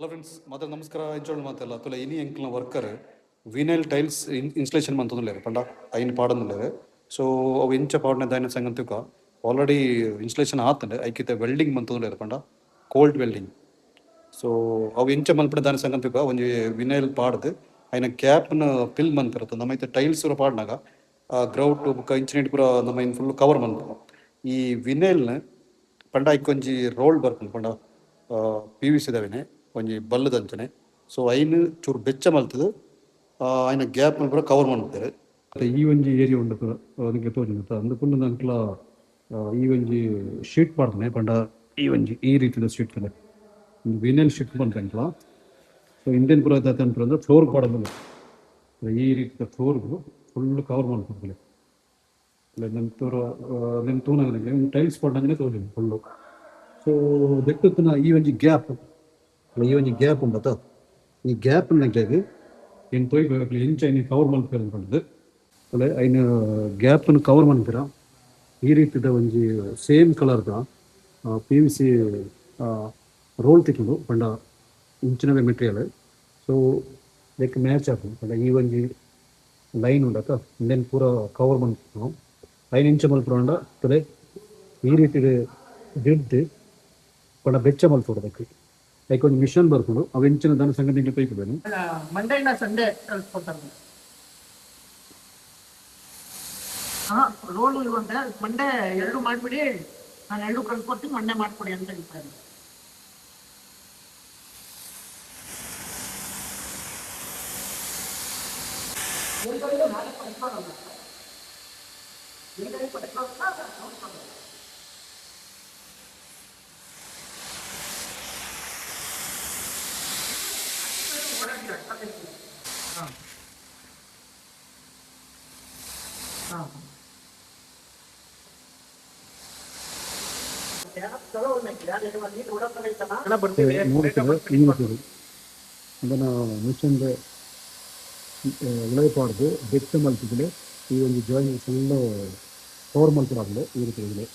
hello friends ಮಾತ್ರ ನಮಸ್ಕಾರ ಇಂಚೋಳು ಮಾತಲ್ಲ ತುಲ ಇನಿ ಎಂಕ್ಲ ವರ್ಕರ್ ವಿನೈಲ್ ಟೈಲ್ಸ್ ಇನ್ಸ್ಟಲೇಷನ್ ಮಂತಂದುಲ್ಲೇರು ಪಂಡ ಐನ್ ಪಾಡೊಂದುಲ್ಲೇರು ಸೊ ಅವು ಇಂಚ ಪಾಡ್ನ ದಾಯನ ಸಂಗಂತುಕ ಆಲ್ರೆಡಿ ಇನ್ಸ್ಟಲೇಷನ್ ಆತಂಡೆ ಐಕಿತ ವೆಲ್ಡಿಂಗ್ ಮಂತಂದುಲ್ಲೇರು ಪಂಡ ಕೋಲ್ಡ್ ವೆಲ್ಡಿಂಗ್ ಸೊ ಅವು ಇಂಚ ಮಲ್ಪಡ ದಾಯನ ಸಂಗಂತುಕ ಒಂಜಿ ವಿನೈಲ್ ಪಾಡ್ದು ಐನ ಗ್ಯಾಪ್ನ ಫಿಲ್ ಮನ್ಪಿರತ್ತೆ ನಮ್ಮೈತೆ ಟೈಲ್ಸ್ ಪೂರ ಪಾಡ್ನಾಗ ಗ್ರೌಟ್ ಬುಕ್ಕ ಇಂಚಿನೆಟ್ ಪೂರ ನಮ್ಮ ಇನ್ ಫುಲ್ ಕವರ್ ಮನ್ಪು ಈ ವಿನೈಲ್ನ ಪಂಡ ಐಕೊಂಜಿ ರೋಲ್ ಬರ್ಪುಂಡು ಪಂಡ ಪಿ ವಿ ಸಿ ದವಿನೇ ಒಂಜಿ ಬಲ್ಲದಂಚನೆ ಸೊ ಐನ್ ಚೂರು ಬೆಚ್ಚ ಮಲ್ತದು ಆಯ್ನ ಗ್ಯಾಪ್ ಪೂರ ಕವರ್ ಮಾಡ್ತಾರೆ ಈ ಒಂಜಿ ಏರಿಯಾ ಉಂಡು ಅದಕ್ಕೆ ತೋಜುಂಡು ಅಂದುಕೊಂಡು ನಂಕ್ಲ ಈ ಒಂಜಿ ಶೀಟ್ ಮಾಡ್ತಾನೆ ಪಂಡ ಈ ರೀತಿಯ ಶೀಟ್ ಕಲೆ ವಿನೈಲ್ ಶೀಟ್ ಬಂತಂಕ್ಲ ಸೊ ಇಂಡಿಯನ್ ಪೂರ ಅನ್ಪುರ ಅಂದ್ರೆ ಫ್ಲೋರ್ ಪಾಡೋದು ಈ ರೀತಿಯ ಫ್ಲೋರ್ಗು ಫುಲ್ ಕವರ್ ಮಾಡ್ತಾರೆ ನಂತರ ನಿಮ್ಮ ತೂನಾಗಲಿಗೆ ಟೈಲ್ಸ್ ಪಾಡ್ನಂಗೆ ತೋಜುಂಡು ಫುಲ್ಲು ಸೊ ಬೆಟ್ಟುತ್ತಿನ ಈ ಒಂಜಿ ಗ್ಯಾಪ್ ಗ್ಯಾಪ್ ಉಂಡತ ಈ ಗ್ಯಾಪ್ ನೆಗ್ಲಾಗಿ ಏನು ತೊಯ್ಬೇಕು ಇಂಚ ಇನ್ನು ಕವರ್ ಮಲ್ಪೇರು ಅನ್ಕೊಂಡದ್ದು ಅಲ್ಲೇ ಐನ ಗ್ಯಾಪನ್ನು ಕವರ್ ಮಲ್ಪೀರ ಈ ರೀತಿದ ಒಂಜಿ ಸೇಮ್ ಕಲರ್ದ ಪಿ ವಿ ಸಿ ರೋಲ್ ತಿಕ್ಕೊಂಡು ಪಂಡ ಇಂಚಿನವೇ ಮೆಟೀರಿಯಲ್ ಸೊ ಲೈಕ್ ಮ್ಯಾಚ್ ಆಗ್ತದೆ ಪಂಡ ಈ ಒಂಜಿ ಲೈನ್ ಉಂಡತ ಇಂದೆನ್ ಪೂರ ಕವರ್ ಮಲ್ಪು 5 ಇಂಚ ಮಲ್ಪುಂಡ ತಲೆ ಈ ರೀತಿ ಹಿಡ್ದು ಪಂಡ ಬೆಚ್ಚ ಮಲ್ಪೊಡ್ಬೇಕು ಲೈಕ್ ಒಂದು ಮಿಷನ್ ಬರ್ಕೊಂಡು ಅವು ಹೆಂಚಿನ ದನ ಸಂಗತಿಗೆ ತೊಯ್ಕೊಬೇನು ಮಂಡೇ ಇಂದ ಸಂಡೇ ಕಳಿಸ್ಕೊಡ್ತಾರೆ ರೋಲ್ ಇರುವಂತೆ ಮಂಡೇ 2 ಮಾಡಿಬಿಡಿ ನಾನು 2 ಕಳ್ಸ್ಕೊಡ್ತೀನಿ ಮಂಡೇ ಮಾಡ್ಕೊಡಿ ಅಂತ ಹೇಳ್ತಾರೆ ಅದನ್ನು ಮಿಷನ್ಗೆ ಇಳಪಾಡ್ದು ಬೆಚ್ಚ ಮಲ್ತಿದ್ರೆ ಈ ಒಂದು ಜಾಯಿನ್ ಫುಲ್ಲು ಕವರ್ ಮಲ್ತಿರಾಗಲಿ ಈ ರೀತಿ ಇದೆ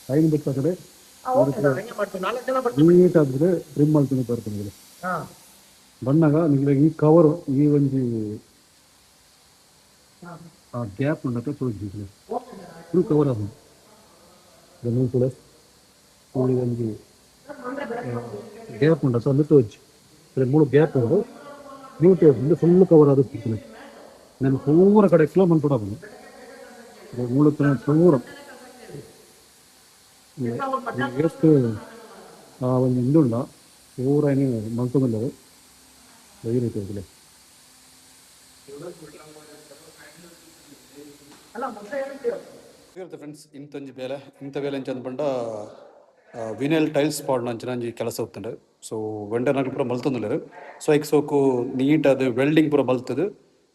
ಐನು ಬೇಕಾದರೆ ನೀಟ್ ಆಗಿದ್ರೆ ಟ್ರಿಮ್ ಮಲ್ತೀನಿ ಬರ್ತೀನಿ ಬಂದಾಗ ನಿಮಗೆ ಈ ಕವರ್ ಈ ಒಂದು ಗ್ಯಾಪ್ ಉಂಡತ್ತೆ ತೋರಿಸಿದ್ವಿ ಫುಲ್ ಕವರ್ ಅದು ನೀವು ಕೂಡ ಒಂದು ಗ್ಯಾಪ್ ಉಂಡತ್ತೆ ಅಲ್ಲಿ ತೋರಿಸಿ ಮೂರು ಗ್ಯಾಪ್ ಉಂಟು ನೀವು ತೋರಿಸಿದ್ರೆ ಫುಲ್ ಕವರ್ ಅದು ನಾನು ಪೂರ ಕಡೆ ಎಕ್ಸ್ಲೋ ಮನ್ಪಡ ಮೂರು ಪೂರ ಎಷ್ಟು ಒಂದು ಇಂದುಂಡ ಪೂರ ಏನು ಮಲ್ತೊಂದಿಲ್ಲ ಈ ರೀತಿ ಹೋಗಲಿ ಫ್ರೆಂಡ್ಸ್ ಇಂತೊಂಜಿ ಇಂಥ ಬೇಲೆ ಅಂಚ ಅಂದ್ಪಂಡ ವಿನೈಲ್ ಟೈಲ್ಸ್ ಪಾಡ್ನ ಅಂಚನಂಜಿ ಕೆಲಸ ಹೋಗ್ತಂಡೆ ಸೊ ವೆಂಡರ್ನಾಗ ಪೂರ ಮಲ್ತೊಂದುಲ್ಲೇರು ಸೊ ಐಕ್ ಸೋಕು ನೀಟ್ ಅದು ವೆಲ್ಡಿಂಗ್ ಪೂರ ಮಲ್ತದು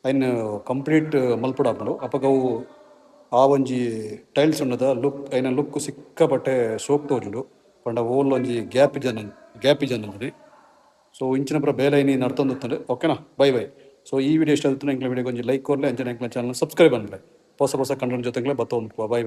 ಐನ್ ಕಂಪ್ಲೀಟ್ ಮಲ್ಪುಡ ಹಾಕೊಂಡು ಅಪ್ಪಗ ಅವು ಆ ಒಂಜಿ ಟೈಲ್ಸ್ ಉಣ್ಣದ ಐನ ಲುಕ್ ಸಿಕ್ಕಾಪಟ್ಟೆ ಸೋಕ್ ತೋಜುಂಡು ಪಂಡ ಓಲ್ ಒಂಜಿ ಗ್ಯಾಪ್ ಇಜಂದ್ರೆ ಸೊ ಇಂಚಿನ ಪೂರ ಬೇಲೆ ಐನಿ ನಡ್ತೊಂದುತ್ತಂಡೆ ಓಕೆನಾ ಬೈ ಸೊ ಈ ವಿಡಿಯೋ ಇಷ್ಟ ಆಗುತ್ತೆ ಎಂಕ್ಲ ವಿಡಿಯೋಗೆ ಒಂಜಿ ಲೈಕ್ ಕೊರಲೆ ಅಂಚನೆ ಎಂಕ್ಲ ಚಾನಲ್ ಸಬ್ಸ್ಕ್ರೈಬ್ ಅನ್ಲೆ ಹೊಸ ಕಂಟೆಂಟ್ ಜೊತೆಗೆ ಬತ್ತೊಂದು ಬೈ